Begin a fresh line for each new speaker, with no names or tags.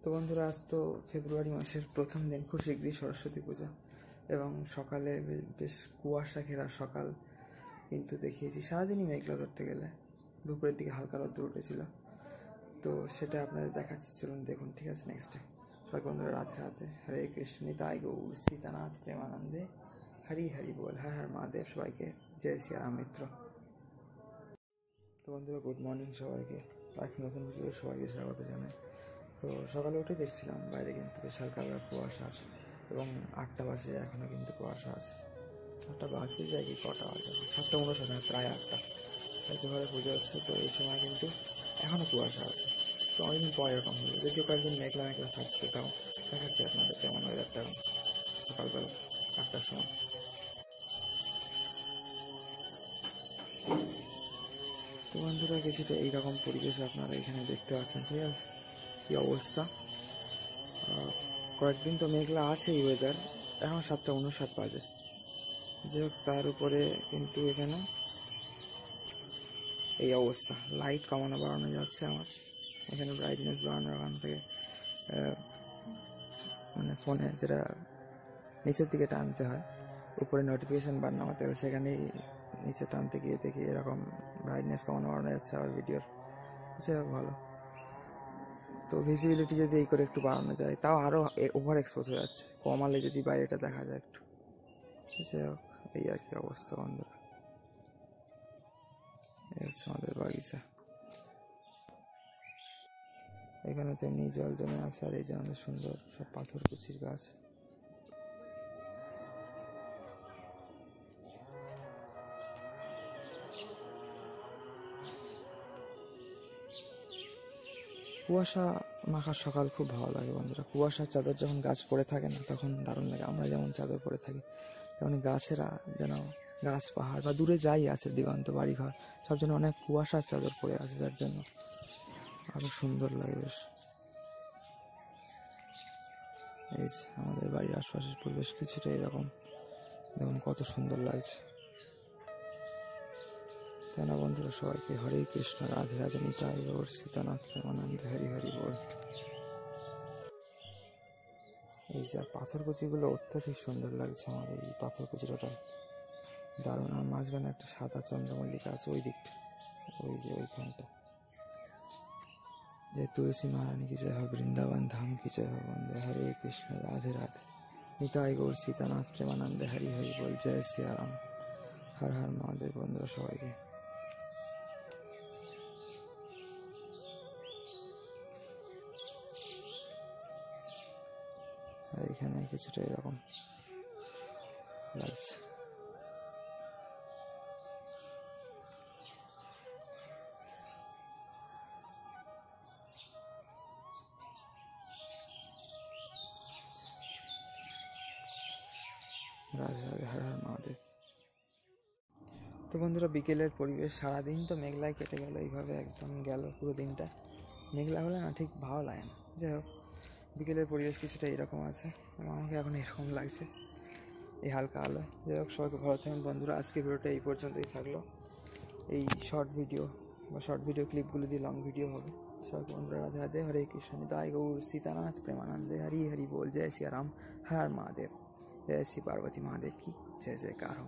তো বন্ধুরা, আজ তো ফেব্রুয়ারি মাসের প্রথম দিন, খুব শীঘ্রই সরস্বতী পূজা, এবং সকালে বেশ কুয়াশা ঘেরা সকাল, কিন্তু দেখিয়েছি সারাদিনই মেঘলা ধরতে গেলে। দুপুরের দিকে হালকা রোদ্দুর উঠেছিল, তো সেটা আপনাদের দেখাচ্ছি, চলুন দেখুন। ঠিক আছে, নেক্সটে সবাই বন্ধুরা রাধে রাধে, হরে কৃষ্ণ, নিতাই গৌর সীতানাথ প্রেমানন্দে, হরি হরি বল, হর হর মহাদেব। সবাইকে জয় শ্রীরাম মিত্র। তো বন্ধুরা, গুড মর্নিং সবাইকে, এক নতুন ভিডিও সবাইকে স্বাগত জানাই। তো সকালে উঠে দেখছিলাম বাইরে কিন্তু বেশ হালকা হালকা কুয়াশা আছে, এবং 8টা বাজে, এখনও কিন্তু কুয়াশা আছে। 8টা বাজতে যায় কি, কটা বাজে, 7:59, প্রায় 8টা। হয়তো ঘরে পুজো হচ্ছে, তো এই সময় কিন্তু এখনও কুয়াশা আছে। তো অনেকদিন পর এরকম হলো, যদিও কয়েকদিন মেঘলা মেঘলা থাকছে, তাও দেখাচ্ছি আপনাদের কেমন ওয়েদারটা এখন সকালবেলা 8টার সময়। তো বন্ধুরা, কিছুটা এইরকম পরিবেশ আপনারা এখানে দেখতে পাচ্ছেন। ঠিক আছে, কী অবস্থা। কয়েকদিন তো মেঘলা আছেই ওয়েদার, এখন 7:59 বাজে। যাই হোক, তার উপরে কিন্তু এখানে এই অবস্থা। লাইট কমানো বাড়ানো যাচ্ছে আমার এখানে, ব্রাইটনেস বাড়ানোর ওখান থেকে মানে ফোনে যেটা নিচের দিকে টানতে হয়, উপরে নোটিফিকেশান বার নামাতে হবে, সেখানেই নিচে টানতে গিয়ে দেখি এরকম ব্রাইটনেস কমানো বাড়ানো যাচ্ছে আবার ভিডিওর। যাই হোক, ভালো। তো ভিজিবিলিটি যদি এই করে একটু বাড়ানো যায়, তাও আরও ওভার এক্সপোজ হয়ে যাচ্ছে, কমালে যদি বাইরেটা দেখা যায় একটু। যাই হোক, এই আর কি অবস্থা বন্ধুরা। এই হচ্ছে আমাদের বাগিচা, এখানে তেমনি জল জমে আছে, আর এই যে আমাদের সুন্দর সব পাথর কুচির গাছ। কুয়াশা মাখার সকাল খুব ভালো লাগে বন্ধুরা। কুয়াশার চাদর যখন গাছ পড়ে থাকে না, তখন দারুণ লাগে। আমরা যেমন চাদর পরে থাকি, তেমন গাছেরা যেন, গাছ পাহাড় বা দূরে যাই আছে দিগন্ত বাড়িঘর, সব যেন অনেক কুয়াশার চাদর পড়ে আছে, যার জন্য আরো সুন্দর লাগে বেশ। এই যে আমাদের বাড়ির আশপাশের পরিবেশ কিছুটা এরকম, দেখুন কত সুন্দর লাগছে, তাই না বন্ধুরা? সবাইকে হরে কৃষ্ণ, রাধে রাধে, নিতাই গৌর সীতানাথ প্রেমানন্দে, হরি হরি বল। এই যে পাথরকুচিগুলো অত্যাধিক সুন্দর লাগছে আমার, এই পাথরকুচিটা দারুণ। আর মাঝখানে একটা সাদা চন্দ্রমল্লিকা আছে ওই দিকটা, ওই যে ওইখানটা। जय तुलसी महारानी की जय हो, वृंदावन धाम की जय हो, वंदे हरे कृष्ण राधे राधे, निताई गौर सीतानाथ प्रेमानंदे, हरि हरि बोल, जय सिया राम, हर हर महादेव। বন্ধুরা সবাইকে আর এখানে কিছুটা এরকম লাগছে। রাধে রাধে, হর হর মহাদেব। তো বন্ধুরা, বিকেলের পরিবেশ, সারাদিন তো মেঘলায় কেটে গেল, এইভাবে একদম গেল পুরো দিনটা। মেঘলা হলে না ঠিক ভালো লাগে না। যাই হোক, বিকেলের পরিবেশ কিছুটা এরকম আছে, এবং আমাকে এখন এরকম লাগছে এই হালকা আলো। যাই হোক, সবাইকে ভালো থাকুন বন্ধুরা। আজকে ভিডিওটা এই পর্যন্তই থাকলো। এই শর্ট ভিডিও বা শর্ট ভিডিও ক্লিপগুলো দিয়ে লং ভিডিও হবে। সবাইকে বন্ধুরা রাধে রাধে, হরে কৃষ্ণ, নিতাই গৌর সীতানাথ প্রেমানন্দে, হরি হরি बोल, जय सिया राम, हर महादेव, जय श्री पार्वती महादेव की जय जयकार हो।